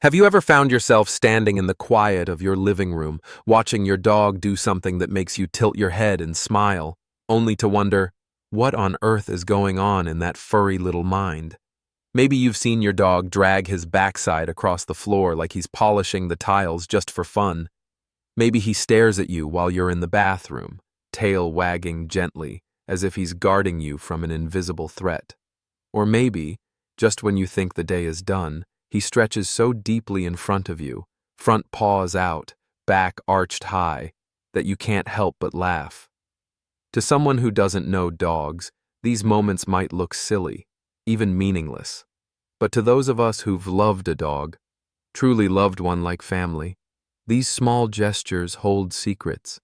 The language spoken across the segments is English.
Have you ever found yourself standing in the quiet of your living room, watching your dog do something that makes you tilt your head and smile, only to wonder, what on earth is going on in that furry little mind? Maybe you've seen your dog drag his backside across the floor like he's polishing the tiles just for fun. Maybe he stares at you while you're in the bathroom, tail wagging gently, as if he's guarding you from an invisible threat. Or maybe, just when you think the day is done, he stretches so deeply in front of you, front paws out, back arched high, that you can't help but laugh. To someone who doesn't know dogs, these moments might look silly, even meaningless. But to those of us who've loved a dog, truly loved one like family, these small gestures hold secrets.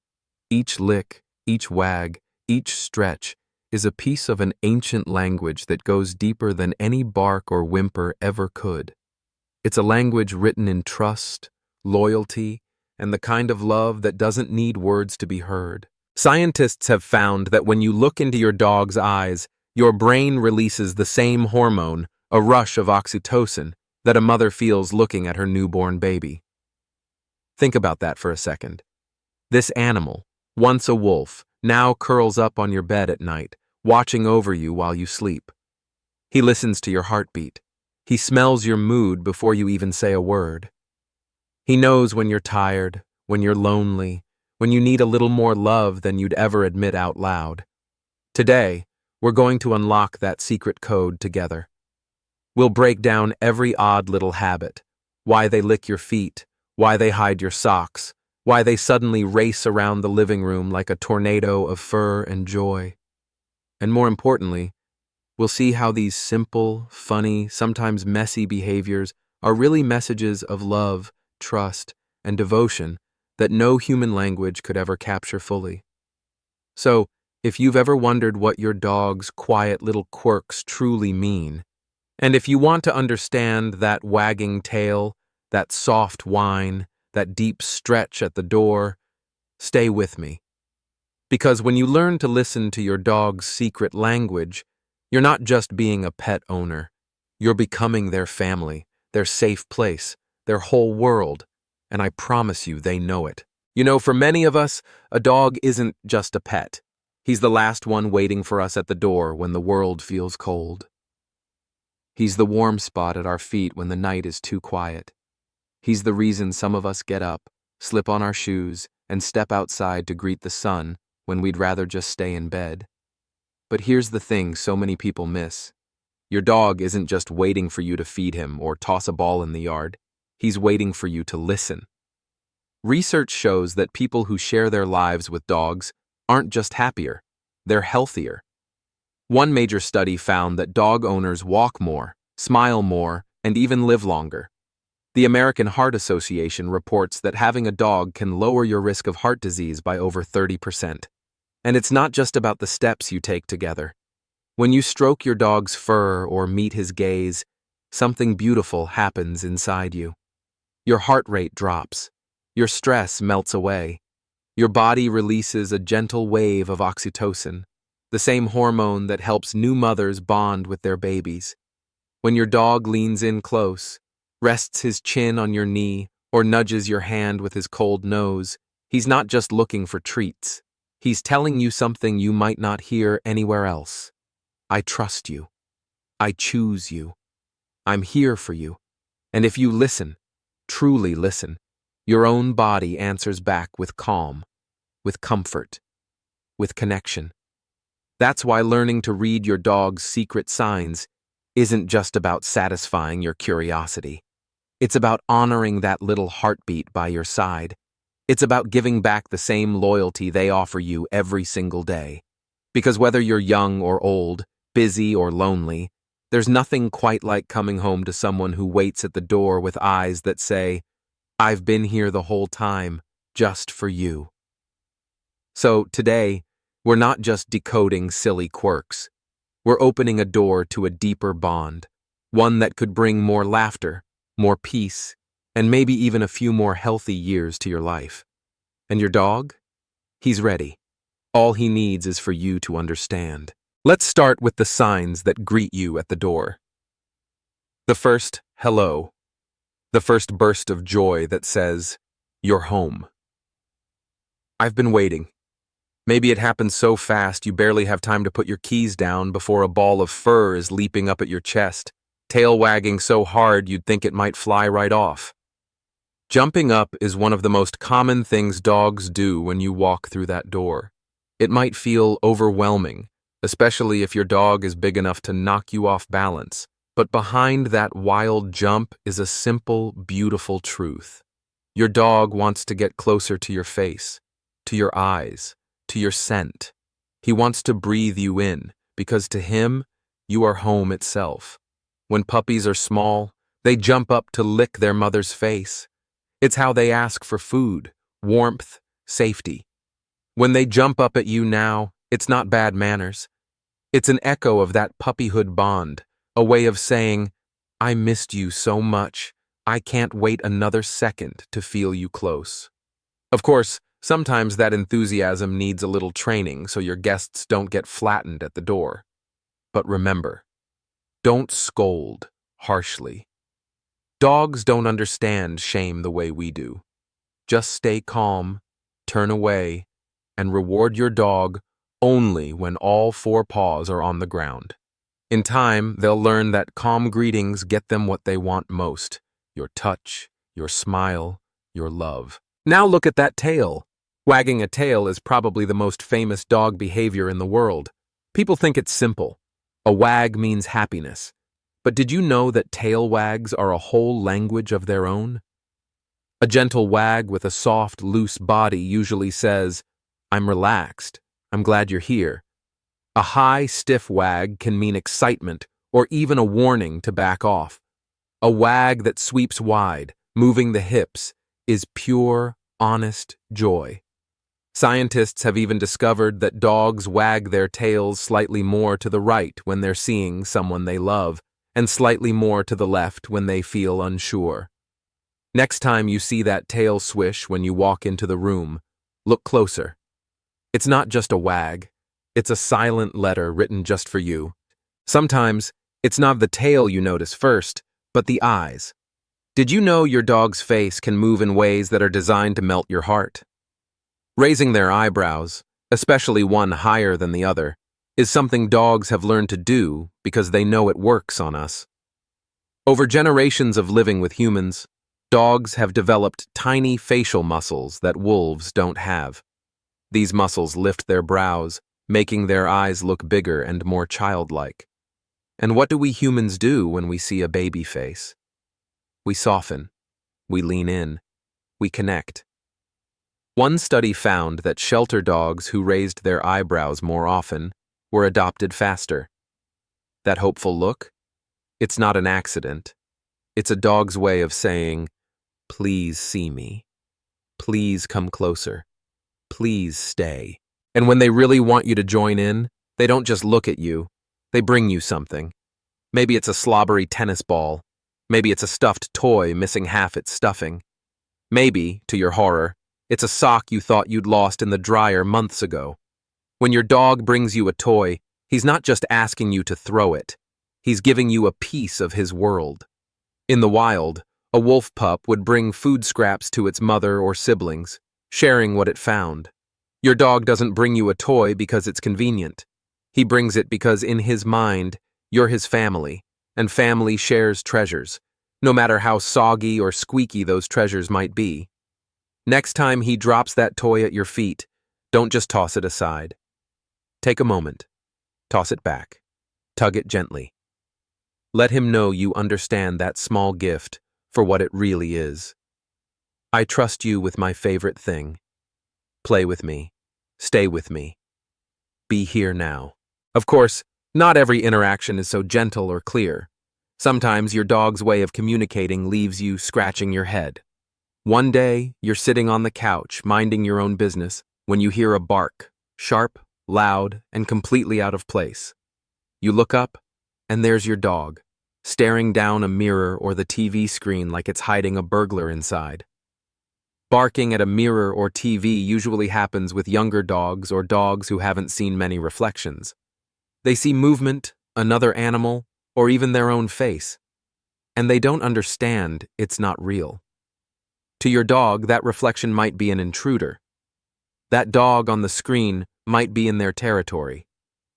Each lick, each wag, each stretch is a piece of an ancient language that goes deeper than any bark or whimper ever could. It's a language written in trust, loyalty, and the kind of love that doesn't need words to be heard. Scientists have found that when you look into your dog's eyes, your brain releases the same hormone, a rush of oxytocin, that a mother feels looking at her newborn baby. Think about that for a second. This animal, once a wolf, now curls up on your bed at night, watching over you while you sleep. He listens to your heartbeat. He smells your mood before you even say a word. He knows when you're tired, when you're lonely, when you need a little more love than you'd ever admit out loud. Today, we're going to unlock that secret code together. We'll break down every odd little habit, why they lick your feet, why they hide your socks, why they suddenly race around the living room like a tornado of fur and joy. And more importantly, we'll see how these simple, funny, sometimes messy behaviors are really messages of love, trust, and devotion that no human language could ever capture fully. So, if you've ever wondered what your dog's quiet little quirks truly mean, and if you want to understand that wagging tail, that soft whine, that deep stretch at the door, stay with me. Because when you learn to listen to your dog's secret language, you're not just being a pet owner. You're becoming their family, their safe place, their whole world, and I promise you they know it. You know, for many of us, a dog isn't just a pet. He's the last one waiting for us at the door when the world feels cold. He's the warm spot at our feet when the night is too quiet. He's the reason some of us get up, slip on our shoes, and step outside to greet the sun when we'd rather just stay in bed. But here's the thing so many people miss. Your dog isn't just waiting for you to feed him or toss a ball in the yard. He's waiting for you to listen. Research shows that people who share their lives with dogs aren't just happier, they're healthier. One major study found that dog owners walk more, smile more, and even live longer. The American Heart Association reports that having a dog can lower your risk of heart disease by over 30%. And it's not just about the steps you take together. When you stroke your dog's fur or meet his gaze, something beautiful happens inside you. Your heart rate drops. Your stress melts away. Your body releases a gentle wave of oxytocin, the same hormone that helps new mothers bond with their babies. When your dog leans in close, rests his chin on your knee, or nudges your hand with his cold nose, he's not just looking for treats. He's telling you something you might not hear anywhere else. I trust you. I choose you. I'm here for you. And if you listen, truly listen, your own body answers back with calm, with comfort, with connection. That's why learning to read your dog's secret signs isn't just about satisfying your curiosity. It's about honoring that little heartbeat by your side. It's about giving back the same loyalty they offer you every single day. Because whether you're young or old, busy or lonely, there's nothing quite like coming home to someone who waits at the door with eyes that say, "I've been here the whole time, just for you." So today, we're not just decoding silly quirks. We're opening a door to a deeper bond, one that could bring more laughter, more peace, and maybe even a few more healthy years to your life. And your dog? He's ready. All he needs is for you to understand. Let's start with the signs that greet you at the door. The first, hello. The first burst of joy that says, "You're home." I've been waiting. Maybe it happens so fast you barely have time to put your keys down before a ball of fur is leaping up at your chest, tail wagging so hard you'd think it might fly right off. Jumping up is one of the most common things dogs do when you walk through that door. It might feel overwhelming, especially if your dog is big enough to knock you off balance. But behind that wild jump is a simple, beautiful truth. Your dog wants to get closer to your face, to your eyes, to your scent. He wants to breathe you in, because to him, you are home itself. When puppies are small, they jump up to lick their mother's face. It's how they ask for food, warmth, safety. When they jump up at you now, it's not bad manners. It's an echo of that puppyhood bond, a way of saying, "I missed you so much, I can't wait another second to feel you close." Of course, sometimes that enthusiasm needs a little training so your guests don't get flattened at the door. But remember, don't scold harshly. Dogs don't understand shame the way we do. Just stay calm, turn away, and reward your dog only when all four paws are on the ground. In time, they'll learn that calm greetings get them what they want most: your touch, your smile, your love. Now look at that tail. Wagging a tail is probably the most famous dog behavior in the world. People think it's simple. A wag means happiness. But did you know that tail wags are a whole language of their own? A gentle wag with a soft, loose body usually says, "I'm relaxed. I'm glad you're here." A high, stiff wag can mean excitement or even a warning to back off. A wag that sweeps wide, moving the hips, is pure, honest joy. Scientists have even discovered that dogs wag their tails slightly more to the right when they're seeing someone they love, and slightly more to the left when they feel unsure. Next time you see that tail swish when you walk into the room, look closer. It's not just a wag. It's a silent letter written just for you. Sometimes, it's not the tail you notice first, but the eyes. Did you know your dog's face can move in ways that are designed to melt your heart? Raising their eyebrows, especially one higher than the other, is something dogs have learned to do because they know it works on us. Over generations of living with humans, dogs have developed tiny facial muscles that wolves don't have. These muscles lift their brows, making their eyes look bigger and more childlike. And what do we humans do when we see a baby face? We soften, we lean in, we connect. One study found that shelter dogs who raised their eyebrows more often were adopted faster. That hopeful look? It's not an accident. It's a dog's way of saying, "Please see me. Please come closer. Please stay." And when they really want you to join in, they don't just look at you, they bring you something. Maybe it's a slobbery tennis ball. Maybe it's a stuffed toy missing half its stuffing. Maybe, to your horror, it's a sock you thought you'd lost in the dryer months ago. When your dog brings you a toy, he's not just asking you to throw it. He's giving you a piece of his world. In the wild, a wolf pup would bring food scraps to its mother or siblings, sharing what it found. Your dog doesn't bring you a toy because it's convenient. He brings it because in his mind, you're his family, and family shares treasures, no matter how soggy or squeaky those treasures might be. Next time he drops that toy at your feet, don't just toss it aside. Take a moment. Toss it back. Tug it gently. Let him know you understand that small gift for what it really is. I trust you with my favorite thing. Play with me. Stay with me. Be here now. Of course, not every interaction is so gentle or clear. Sometimes your dog's way of communicating leaves you scratching your head. One day, you're sitting on the couch, minding your own business, when you hear a bark, sharp, loud, and completely out of place. You look up, and there's your dog, staring down a mirror or the TV screen like it's hiding a burglar inside. Barking at a mirror or TV usually happens with younger dogs or dogs who haven't seen many reflections. They see movement, another animal, or even their own face. and they don't understand it's not real. To your dog, that reflection might be an intruder. That dog on the screen might be in their territory.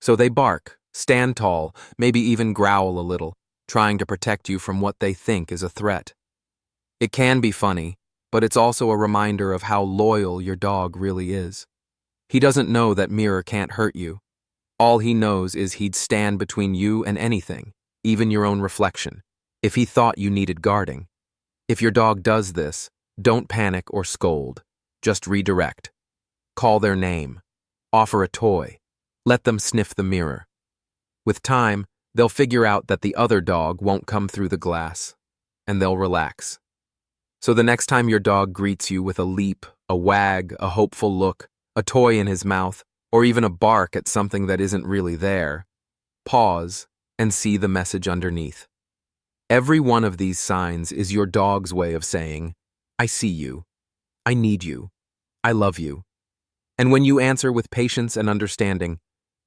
So they bark, stand tall, maybe even growl a little, trying to protect you from what they think is a threat. It can be funny, but it's also a reminder of how loyal your dog really is. He doesn't know that mirror can't hurt you. All he knows is he'd stand between you and anything, even your own reflection, if he thought you needed guarding. If your dog does this, don't panic or scold. Just redirect. Call their name. Offer a toy. Let them sniff the mirror. With time, they'll figure out that the other dog won't come through the glass, and they'll relax. So the next time your dog greets you with a leap, a wag, a hopeful look, a toy in his mouth, or even a bark at something that isn't really there, pause and see the message underneath. Every one of these signs is your dog's way of saying, I see you, I need you, I love you. And when you answer with patience and understanding,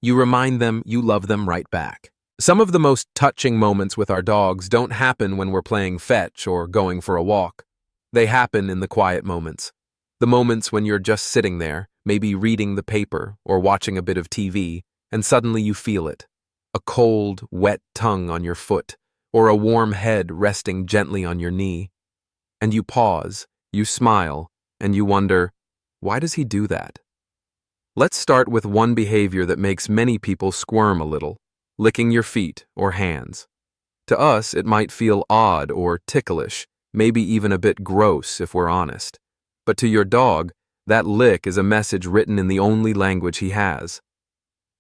you remind them you love them right back. Some of the most touching moments with our dogs don't happen when we're playing fetch or going for a walk. They happen in the quiet moments. The moments when you're just sitting there, maybe reading the paper or watching a bit of TV, and suddenly you feel it. A cold, wet tongue on your foot, or a warm head resting gently on your knee. And you pause, you smile, and you wonder, why does he do that? Let's start with one behavior that makes many people squirm a little, licking your feet or hands. To us, it might feel odd or ticklish, maybe even a bit gross if we're honest. But to your dog, that lick is a message written in the only language he has.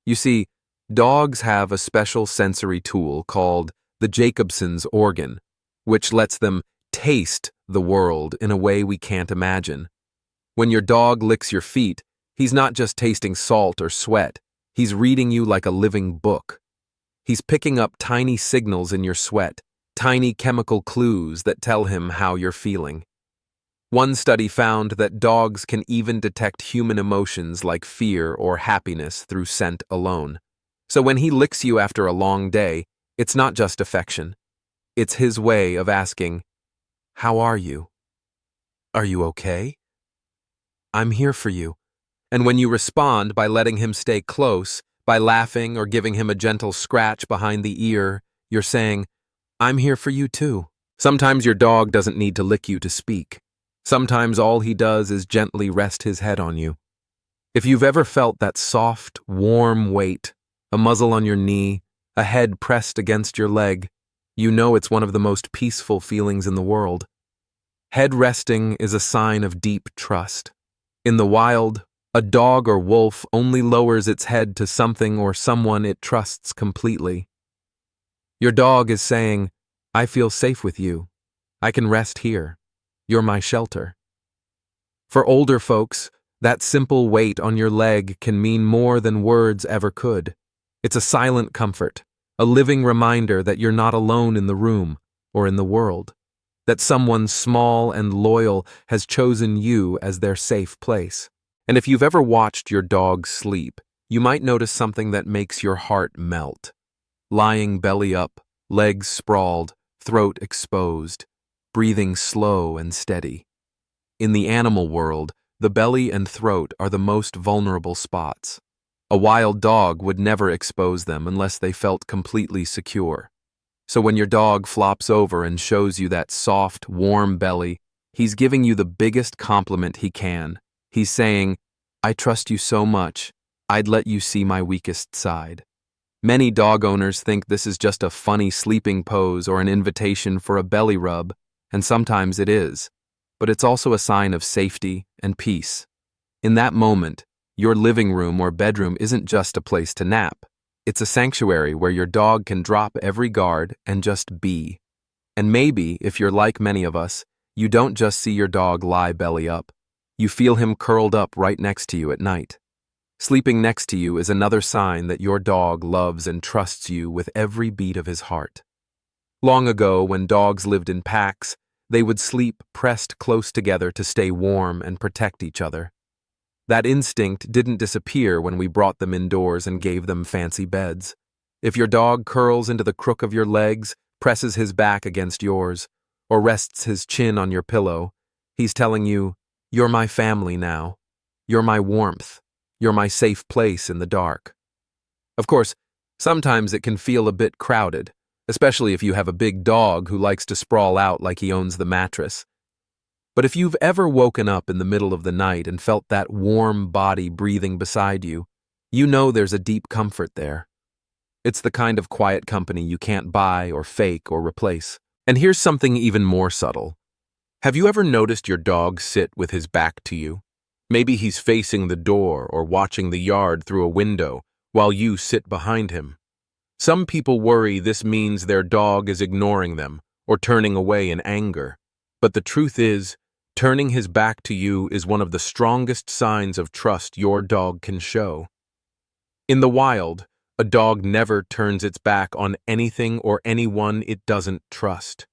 You see, dogs have a special sensory tool called the Jacobson's organ, which lets them taste the world in a way we can't imagine. When your dog licks your feet, he's not just tasting salt or sweat, he's reading you like a living book. He's picking up tiny signals in your sweat, tiny chemical clues that tell him how you're feeling. One study found that dogs can even detect human emotions like fear or happiness through scent alone. So when he licks you after a long day, it's not just affection. It's his way of asking, how are you? Are you okay? I'm here for you. And when you respond by letting him stay close, by laughing or giving him a gentle scratch behind the ear, you're saying, I'm here for you too. Sometimes your dog doesn't need to lick you to speak. Sometimes all he does is gently rest his head on you. If you've ever felt that soft, warm weight, a muzzle on your knee, a head pressed against your leg, you know it's one of the most peaceful feelings in the world. Head resting is a sign of deep trust. In the wild, a dog or wolf only lowers its head to something or someone it trusts completely. Your dog is saying, I feel safe with you. I can rest here. You're my shelter. For older folks, that simple weight on your leg can mean more than words ever could. It's a silent comfort, a living reminder that you're not alone in the room or in the world, that someone small and loyal has chosen you as their safe place. And if you've ever watched your dog sleep, you might notice something that makes your heart melt. Lying belly up, legs sprawled, throat exposed, breathing slow and steady. In the animal world, the belly and throat are the most vulnerable spots. A wild dog would never expose them unless they felt completely secure. So when your dog flops over and shows you that soft, warm belly, he's giving you the biggest compliment he can. He's saying, I trust you so much, I'd let you see my weakest side. Many dog owners think this is just a funny sleeping pose or an invitation for a belly rub, and sometimes it is. But it's also a sign of safety and peace. In that moment, your living room or bedroom isn't just a place to nap. It's a sanctuary where your dog can drop every guard and just be. And maybe, if you're like many of us, you don't just see your dog lie belly up. You feel him curled up right next to you at night. Sleeping next to you is another sign that your dog loves and trusts you with every beat of his heart. Long ago, when dogs lived in packs, they would sleep pressed close together to stay warm and protect each other. That instinct didn't disappear when we brought them indoors and gave them fancy beds. If your dog curls into the crook of your legs, presses his back against yours, or rests his chin on your pillow, he's telling you, "You're my family now. You're my warmth. You're my safe place in the dark." Of course, sometimes it can feel a bit crowded, especially if you have a big dog who likes to sprawl out like he owns the mattress. But if you've ever woken up in the middle of the night and felt that warm body breathing beside you, you know there's a deep comfort there. It's the kind of quiet company you can't buy or fake or replace. And here's something even more subtle. Have you ever noticed your dog sit with his back to you? Maybe he's facing the door or watching the yard through a window while you sit behind him. Some people worry this means their dog is ignoring them or turning away in anger. But the truth is, turning his back to you is one of the strongest signs of trust your dog can show. In the wild, a dog never turns its back on anything or anyone it doesn't trust.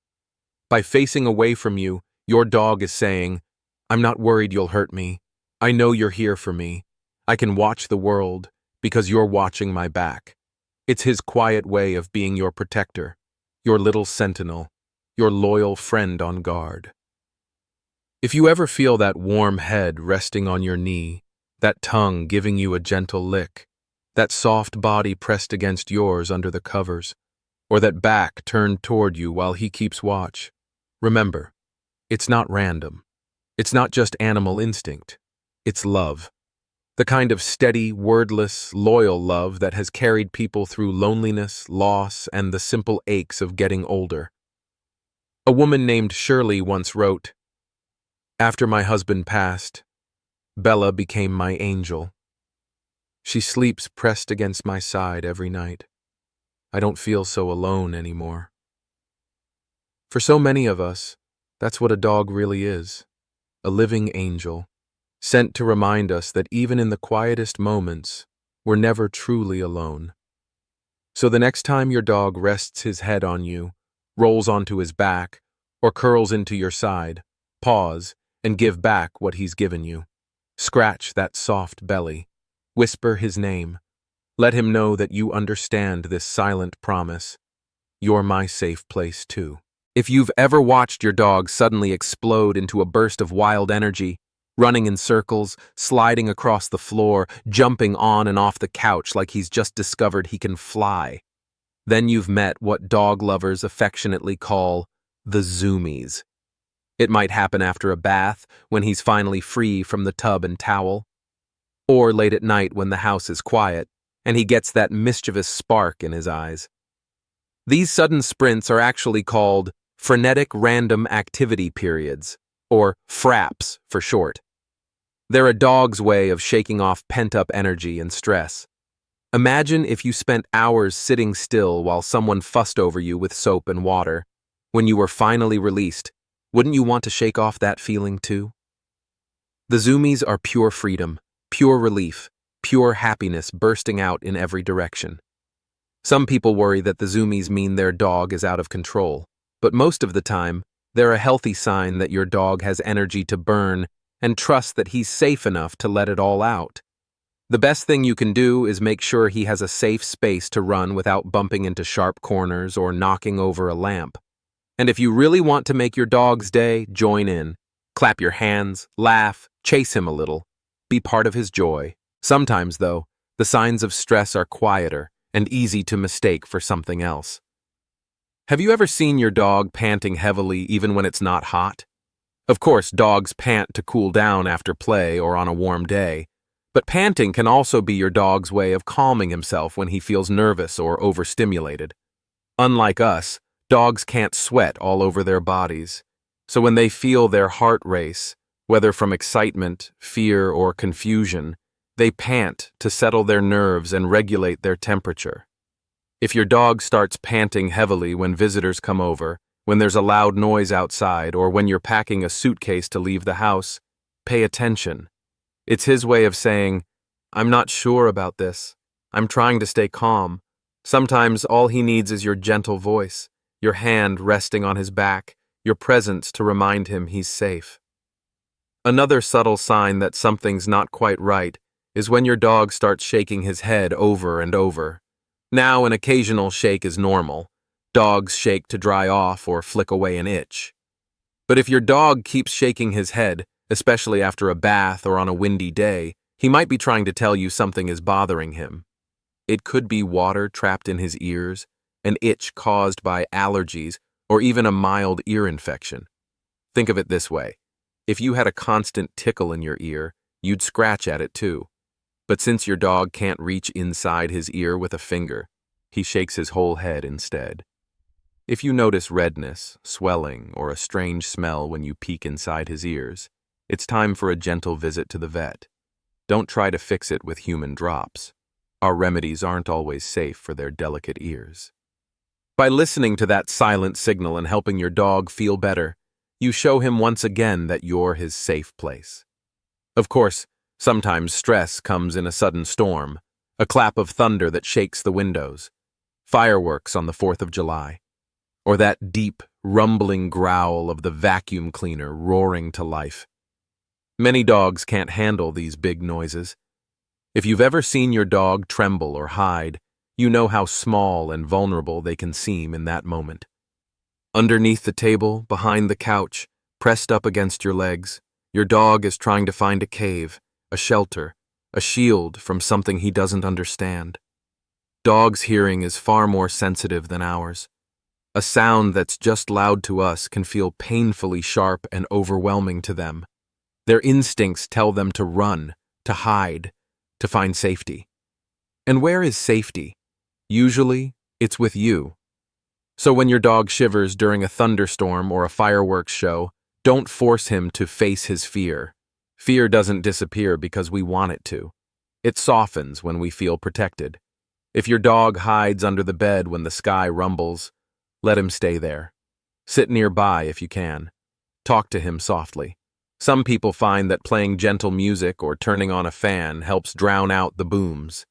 By facing away from you, your dog is saying, "I'm not worried you'll hurt me. I know you're here for me. I can watch the world because you're watching my back." It's his quiet way of being your protector, your little sentinel, your loyal friend on guard. If you ever feel that warm head resting on your knee, that tongue giving you a gentle lick, that soft body pressed against yours under the covers, or that back turned toward you while he keeps watch, remember, it's not random. It's not just animal instinct. It's love. The kind of steady, wordless, loyal love that has carried people through loneliness, loss, and the simple aches of getting older. A woman named Shirley once wrote, "After my husband passed, Bella became my angel. She sleeps pressed against my side every night. I don't feel so alone anymore." For so many of us, that's what a dog really is, a living angel, sent to remind us that even in the quietest moments, we're never truly alone. So the next time your dog rests his head on you, rolls onto his back, or curls into your side, pause and give back what he's given you. Scratch that soft belly. Whisper his name. Let him know that you understand this silent promise. You're my safe place too. If you've ever watched your dog suddenly explode into a burst of wild energy, running in circles, sliding across the floor, jumping on and off the couch like he's just discovered he can fly, then you've met what dog lovers affectionately call the Zoomies. It might happen after a bath, when he's finally free from the tub and towel, or late at night when the house is quiet and he gets that mischievous spark in his eyes. These sudden sprints are actually called frenetic random activity periods, or FRAPs for short. They're a dog's way of shaking off pent-up energy and stress. Imagine if you spent hours sitting still while someone fussed over you with soap and water. When you were finally released, wouldn't you want to shake off that feeling too? The Zoomies are pure freedom, pure relief, pure happiness bursting out in every direction. Some people worry that the Zoomies mean their dog is out of control, but most of the time, they're a healthy sign that your dog has energy to burn and trust that he's safe enough to let it all out. The best thing you can do is make sure he has a safe space to run without bumping into sharp corners or knocking over a lamp. And if you really want to make your dog's day, join in. Clap your hands, laugh, chase him a little. Be part of his joy. Sometimes, though, the signs of stress are quieter and easy to mistake for something else. Have you ever seen your dog panting heavily even when it's not hot? Of course, dogs pant to cool down after play or on a warm day, but panting can also be your dog's way of calming himself when he feels nervous or overstimulated. Unlike us, dogs can't sweat all over their bodies, so when they feel their heart race, whether from excitement, fear, or confusion, they pant to settle their nerves and regulate their temperature. If your dog starts panting heavily when visitors come over, when there's a loud noise outside, or when you're packing a suitcase to leave the house, pay attention. It's his way of saying, "I'm not sure about this. I'm trying to stay calm." Sometimes all he needs is your gentle voice, your hand resting on his back, your presence to remind him he's safe. Another subtle sign that something's not quite right is when your dog starts shaking his head over and over. Now, an occasional shake is normal, Dogs shake to dry off or flick away an itch. But if your dog keeps shaking his head, especially after a bath or on a windy day, he might be trying to tell you something is bothering him. It could be water trapped in his ears, an itch caused by allergies, or even a mild ear infection. Think of it this way. If you had a constant tickle in your ear, you'd scratch at it too. But since your dog can't reach inside his ear with a finger, he shakes his whole head instead. If you notice redness, swelling, or a strange smell when you peek inside his ears, it's time for a gentle visit to the vet. Don't try to fix it with human drops. Our remedies aren't always safe for their delicate ears. By listening to that silent signal and helping your dog feel better, you show him once again that you're his safe place. Of course, sometimes stress comes in a sudden storm, a clap of thunder that shakes the windows, fireworks on the 4th of July, or that deep, rumbling growl of the vacuum cleaner roaring to life. Many dogs can't handle these big noises. If you've ever seen your dog tremble or hide, you know how small and vulnerable they can seem in that moment. Underneath the table, behind the couch, pressed up against your legs, your dog is trying to find a cave, a shelter, a shield from something he doesn't understand. Dogs' hearing is far more sensitive than ours. A sound that's just loud to us can feel painfully sharp and overwhelming to them. Their instincts tell them to run, to hide, to find safety. And where is safety? Usually, it's with you. So when your dog shivers during a thunderstorm or a fireworks show, don't force him to face his fear. Fear doesn't disappear because we want it to. It softens when we feel protected. If your dog hides under the bed when the sky rumbles, let him stay there. Sit nearby if you can. Talk to him softly. Some people find that playing gentle music or turning on a fan helps drown out the booms.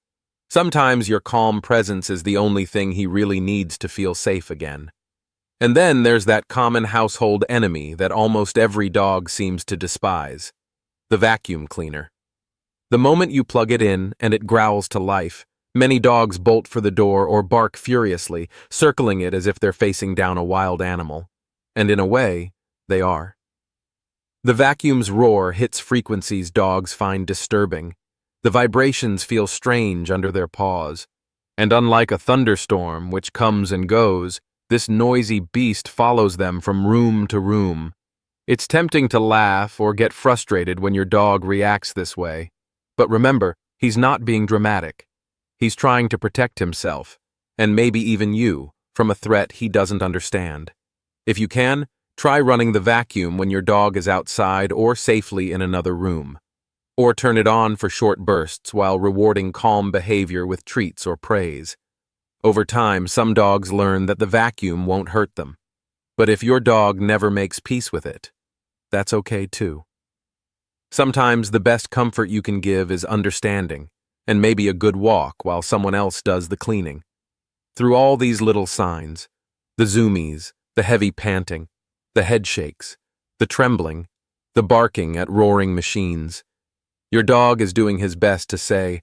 Sometimes your calm presence is the only thing he really needs to feel safe again. And then there's that common household enemy that almost every dog seems to despise: the vacuum cleaner. The moment you plug it in and it growls to life, many dogs bolt for the door or bark furiously, circling it as if they're facing down a wild animal. And in a way, they are. The vacuum's roar hits frequencies dogs find disturbing. The vibrations feel strange under their paws. And unlike a thunderstorm, which comes and goes, this noisy beast follows them from room to room. It's tempting to laugh or get frustrated when your dog reacts this way. But remember, he's not being dramatic. He's trying to protect himself, and maybe even you, from a threat he doesn't understand. If you can, try running the vacuum when your dog is outside or safely in another room. Or turn it on for short bursts while rewarding calm behavior with treats or praise. Over time, some dogs learn that the vacuum won't hurt them. But if your dog never makes peace with it, that's okay too. Sometimes the best comfort you can give is understanding, and maybe a good walk while someone else does the cleaning. Through all these little signs, the zoomies, the heavy panting, the head shakes, the trembling, the barking at roaring machines, your dog is doing his best to say,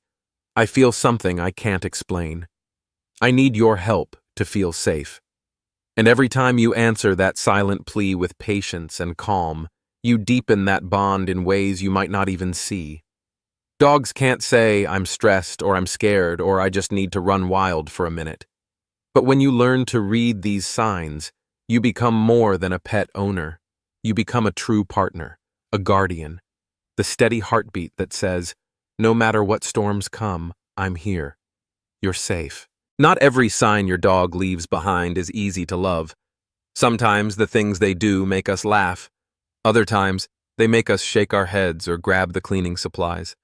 "I feel something I can't explain. I need your help to feel safe." And every time you answer that silent plea with patience and calm, you deepen that bond in ways you might not even see. Dogs can't say, "I'm stressed," or "I'm scared," or "I just need to run wild for a minute." But when you learn to read these signs, you become more than a pet owner. You become a true partner, a guardian, the steady heartbeat that says, "No matter what storms come, I'm here. You're safe." Not every sign your dog leaves behind is easy to love. Sometimes the things they do make us laugh. Other times, they make us shake our heads or grab the cleaning supplies.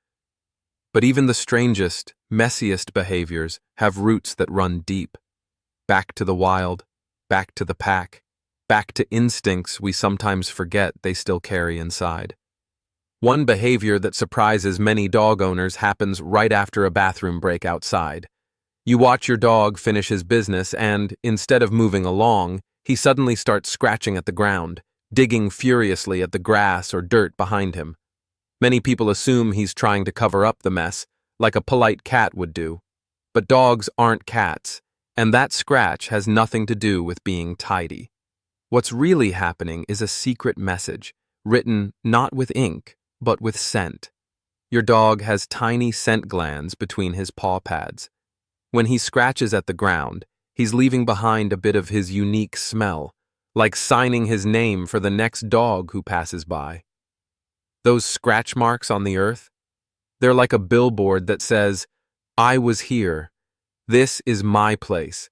But even the strangest, messiest behaviors have roots that run deep. Back to the wild, back to the pack, back to instincts we sometimes forget they still carry inside. One behavior that surprises many dog owners happens right after a bathroom break outside. You watch your dog finish his business and, instead of moving along, he suddenly starts scratching at the ground, digging furiously at the grass or dirt behind him. Many people assume he's trying to cover up the mess, like a polite cat would do. But dogs aren't cats. And that scratch has nothing to do with being tidy. What's really happening is a secret message, written not with ink, but with scent. Your dog has tiny scent glands between his paw pads. When he scratches at the ground, he's leaving behind a bit of his unique smell, like signing his name for the next dog who passes by. Those scratch marks on the earth, they're like a billboard that says, "I was here. This is my place."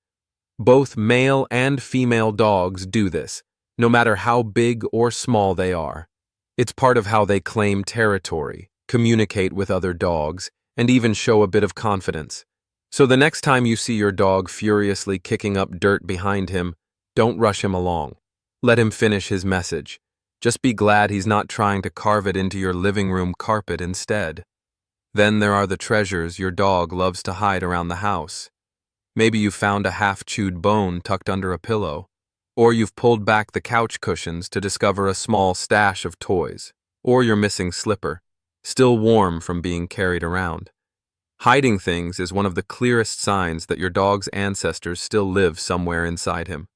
Both male and female dogs do this, no matter how big or small they are. It's part of how they claim territory, communicate with other dogs, and even show a bit of confidence. So the next time you see your dog furiously kicking up dirt behind him, don't rush him along. Let him finish his message. Just be glad he's not trying to carve it into your living room carpet instead. Then there are the treasures your dog loves to hide around the house. Maybe you found a half-chewed bone tucked under a pillow, or you've pulled back the couch cushions to discover a small stash of toys, or your missing slipper, still warm from being carried around. Hiding things is one of the clearest signs that your dog's ancestors still live somewhere inside him.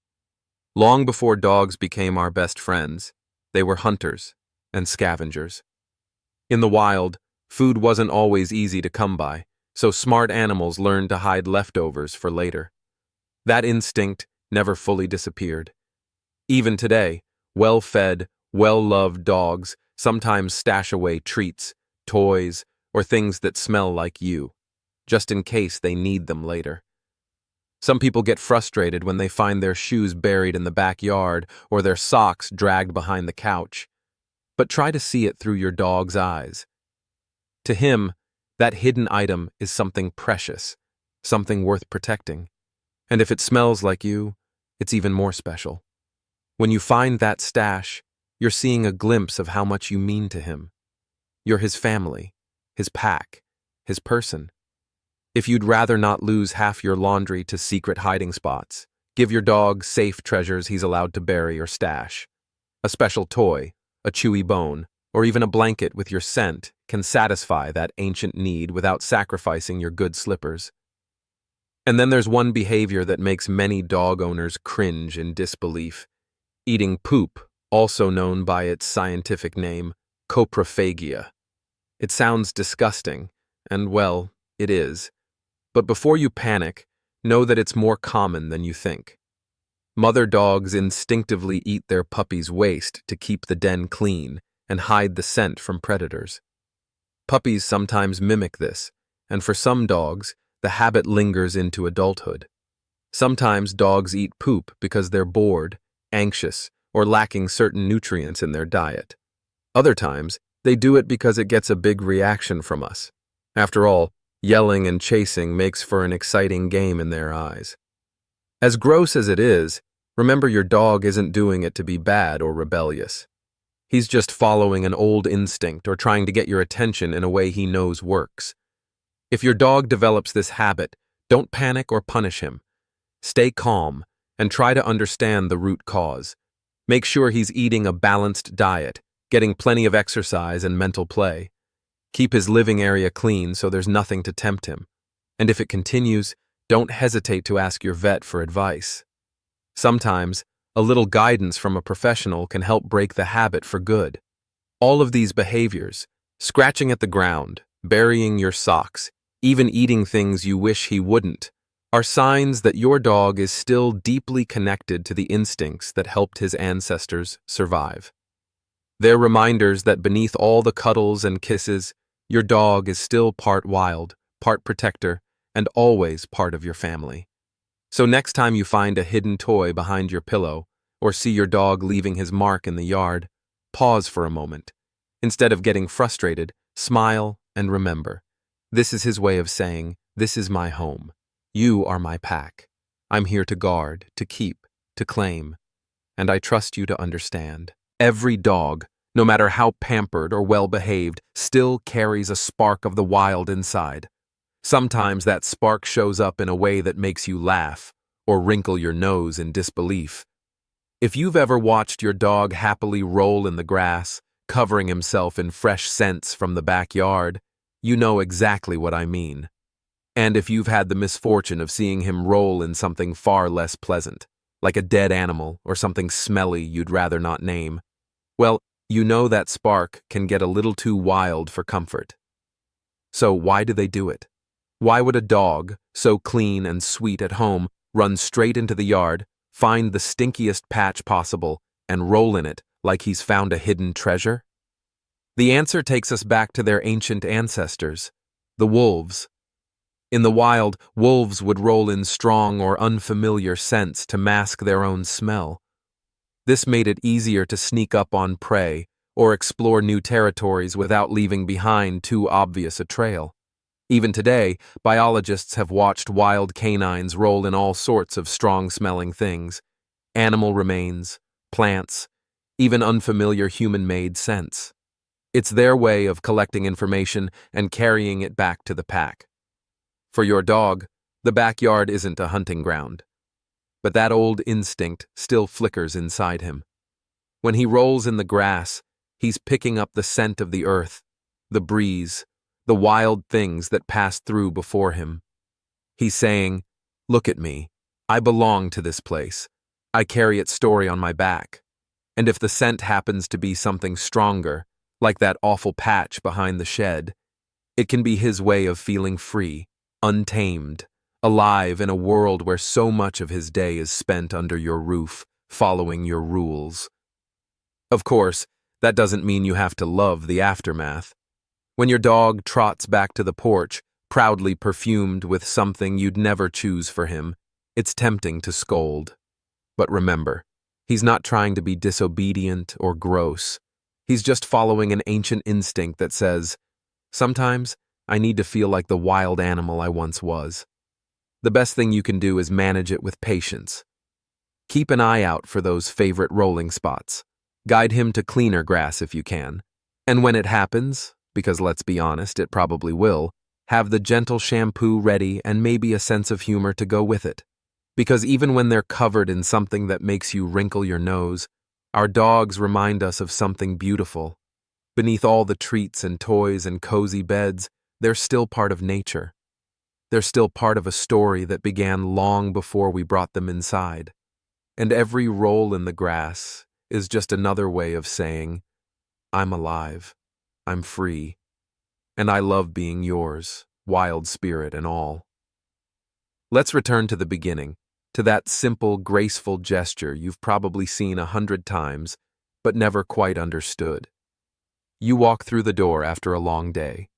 Long before dogs became our best friends, they were hunters and scavengers. In the wild, food wasn't always easy to come by, so smart animals learned to hide leftovers for later. That instinct never fully disappeared. Even today, well-fed, well-loved dogs sometimes stash away treats, toys, or things that smell like you, just in case they need them later. Some people get frustrated when they find their shoes buried in the backyard or their socks dragged behind the couch. But try to see it through your dog's eyes. To him, that hidden item is something precious, something worth protecting. And if it smells like you, it's even more special. When you find that stash, you're seeing a glimpse of how much you mean to him. You're his family, his pack, his person. If you'd rather not lose half your laundry to secret hiding spots, give your dog safe treasures he's allowed to bury or stash. A special toy, a chewy bone, or even a blanket with your scent can satisfy that ancient need without sacrificing your good slippers. And then there's one behavior that makes many dog owners cringe in disbelief: eating poop, also known by its scientific name, coprophagia. It sounds disgusting, and well, it is. But before you panic, know that it's more common than you think. Mother dogs instinctively eat their puppy's waste to keep the den clean and hide the scent from predators. Puppies sometimes mimic this, and for some dogs, the habit lingers into adulthood. Sometimes dogs eat poop because they're bored, anxious, or lacking certain nutrients in their diet. Other times, they do it because it gets a big reaction from us. After all, yelling and chasing makes for an exciting game in their eyes. As gross as it is, remember your dog isn't doing it to be bad or rebellious. He's just following an old instinct or trying to get your attention in a way he knows works. If your dog develops this habit, don't panic or punish him. Stay calm and try to understand the root cause. Make sure he's eating a balanced diet, getting plenty of exercise and mental play. Keep his living area clean so there's nothing to tempt him. And if it continues, don't hesitate to ask your vet for advice. Sometimes, a little guidance from a professional can help break the habit for good. All of these behaviors, scratching at the ground, burying your socks, even eating things you wish he wouldn't, are signs that your dog is still deeply connected to the instincts that helped his ancestors survive. They're reminders that beneath all the cuddles and kisses, your dog is still part wild, part protector, and always part of your family. So next time you find a hidden toy behind your pillow, or see your dog leaving his mark in the yard, pause for a moment. Instead of getting frustrated, smile and remember. This is his way of saying, "This is my home. You are my pack. I'm here to guard, to keep, to claim. And I trust you to understand." Every dog, no matter how pampered or well-behaved, still carries a spark of the wild inside. Sometimes that spark shows up in a way that makes you laugh or wrinkle your nose in disbelief. If you've ever watched your dog happily roll in the grass, covering himself in fresh scents from the backyard, you know exactly what I mean. And if you've had the misfortune of seeing him roll in something far less pleasant, like a dead animal or something smelly you'd rather not name, well, you know that spark can get a little too wild for comfort. So why do they do it? Why would a dog, so clean and sweet at home, run straight into the yard, find the stinkiest patch possible, and roll in it like he's found a hidden treasure? The answer takes us back to their ancient ancestors, the wolves. In the wild, wolves would roll in strong or unfamiliar scents to mask their own smell. This made it easier to sneak up on prey or explore new territories without leaving behind too obvious a trail. Even today, biologists have watched wild canines roll in all sorts of strong-smelling things: animal remains, plants, even unfamiliar human-made scents. It's their way of collecting information and carrying it back to the pack. For your dog, the backyard isn't a hunting ground, but that old instinct still flickers inside him. When he rolls in the grass, he's picking up the scent of the earth, the breeze, the wild things that passed through before him. He's saying, "Look at me. I belong to this place. I carry its story on my back." And if the scent happens to be something stronger, like that awful patch behind the shed, it can be his way of feeling free, untamed, alive in a world where so much of his day is spent under your roof, following your rules. Of course, that doesn't mean you have to love the aftermath. When your dog trots back to the porch, proudly perfumed with something you'd never choose for him, it's tempting to scold. But remember, he's not trying to be disobedient or gross. He's just following an ancient instinct that says, "Sometimes I need to feel like the wild animal I once was." The best thing you can do is manage it with patience. Keep an eye out for those favorite rolling spots. Guide him to cleaner grass if you can. And when it happens, because let's be honest, it probably will, have the gentle shampoo ready and maybe a sense of humor to go with it. Because even when they're covered in something that makes you wrinkle your nose, our dogs remind us of something beautiful. Beneath all the treats and toys and cozy beds, they're still part of nature. They're still part of a story that began long before we brought them inside. And every roll in the grass is just another way of saying, "I'm alive, I'm free, and I love being yours, wild spirit and all." Let's return to the beginning, to that simple, graceful gesture you've probably seen 100 times, but never quite understood. You walk through the door after a long day.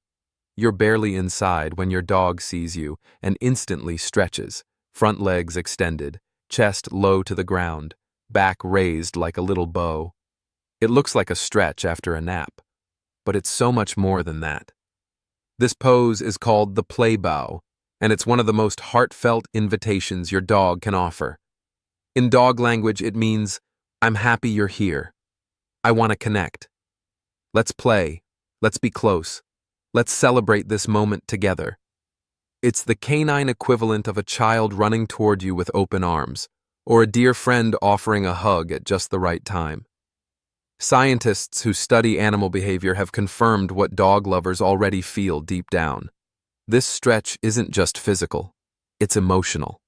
You're barely inside when your dog sees you and instantly stretches, front legs extended, chest low to the ground, back raised like a little bow. It looks like a stretch after a nap, but it's so much more than that. This pose is called the play bow, and it's one of the most heartfelt invitations your dog can offer. In dog language, it means, "I'm happy you're here. I want to connect. Let's play. Let's be close. Let's celebrate this moment together." It's the canine equivalent of a child running toward you with open arms, or a dear friend offering a hug at just the right time. Scientists who study animal behavior have confirmed what dog lovers already feel deep down. This stretch isn't just physical, it's emotional.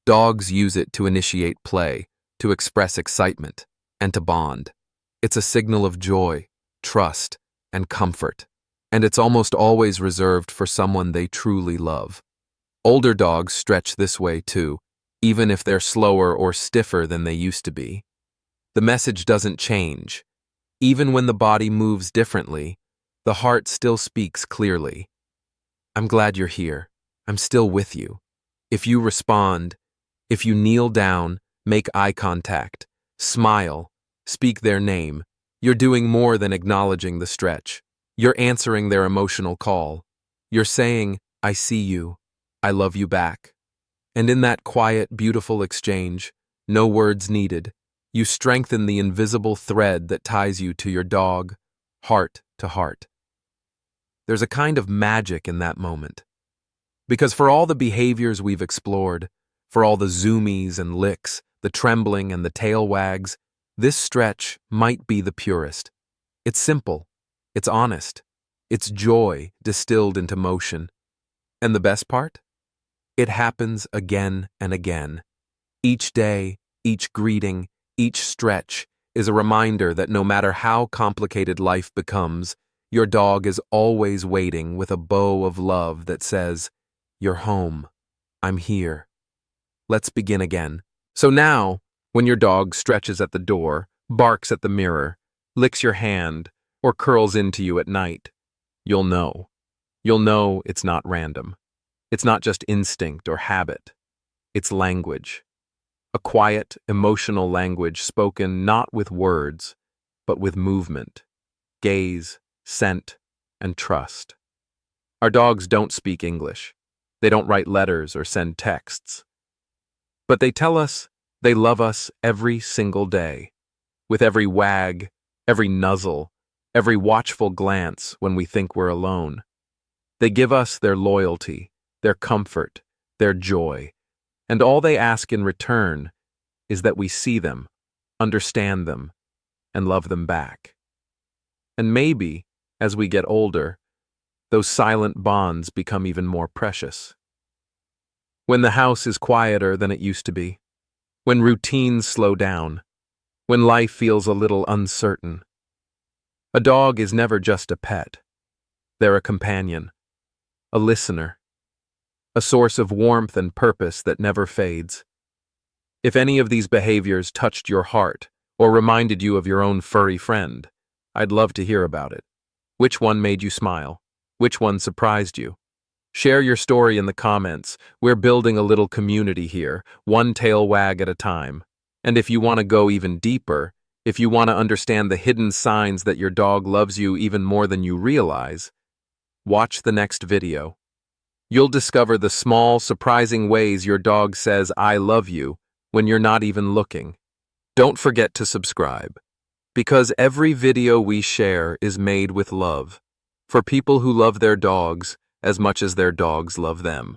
Dogs use it to initiate play, to express excitement, and to bond. It's a signal of joy, trust, and comfort, and it's almost always reserved for someone they truly love. Older dogs stretch this way too, even if they're slower or stiffer than they used to be. The message doesn't change. Even when the body moves differently, the heart still speaks clearly. "I'm glad you're here. I'm still with you." If you respond, if you kneel down, make eye contact, smile, speak their name, you're doing more than acknowledging the stretch. You're answering their emotional call. You're saying, "I see you. I love you back." And in that quiet, beautiful exchange, no words needed, you strengthen the invisible thread that ties you to your dog, heart to heart. There's a kind of magic in that moment. Because for all the behaviors we've explored, for all the zoomies and licks, the trembling and the tail wags, this stretch might be the purest. It's simple. It's honest. It's joy distilled into motion. And the best part? It happens again and again. Each day, each greeting, each stretch is a reminder that no matter how complicated life becomes, your dog is always waiting with a bow of love that says, "You're home. I'm here. Let's begin again." So now, when your dog stretches at the door, barks at the mirror, licks your hand, or curls into you at night, you'll know. You'll know it's not random. It's not just instinct or habit. It's language. A quiet, emotional language spoken not with words, but with movement, gaze, scent, and trust. Our dogs don't speak English. They don't write letters or send texts. But they tell us they love us every single day, with every wag, every nuzzle, every watchful glance when we think we're alone. They give us their loyalty, their comfort, their joy, and all they ask in return is that we see them, understand them, and love them back. And maybe, as we get older, those silent bonds become even more precious. When the house is quieter than it used to be, when routines slow down, when life feels a little uncertain, a dog is never just a pet. They're a companion, a listener, a source of warmth and purpose that never fades. If any of these behaviors touched your heart or reminded you of your own furry friend, I'd love to hear about it. Which one made you smile? Which one surprised you? Share your story in the comments. We're building a little community here, one tail wag at a time. And if you want to go even deeper, if you want to understand the hidden signs that your dog loves you even more than you realize, watch the next video. You'll discover the small, surprising ways your dog says, "I love you," when you're not even looking. Don't forget to subscribe, because every video we share is made with love, for people who love their dogs as much as their dogs love them.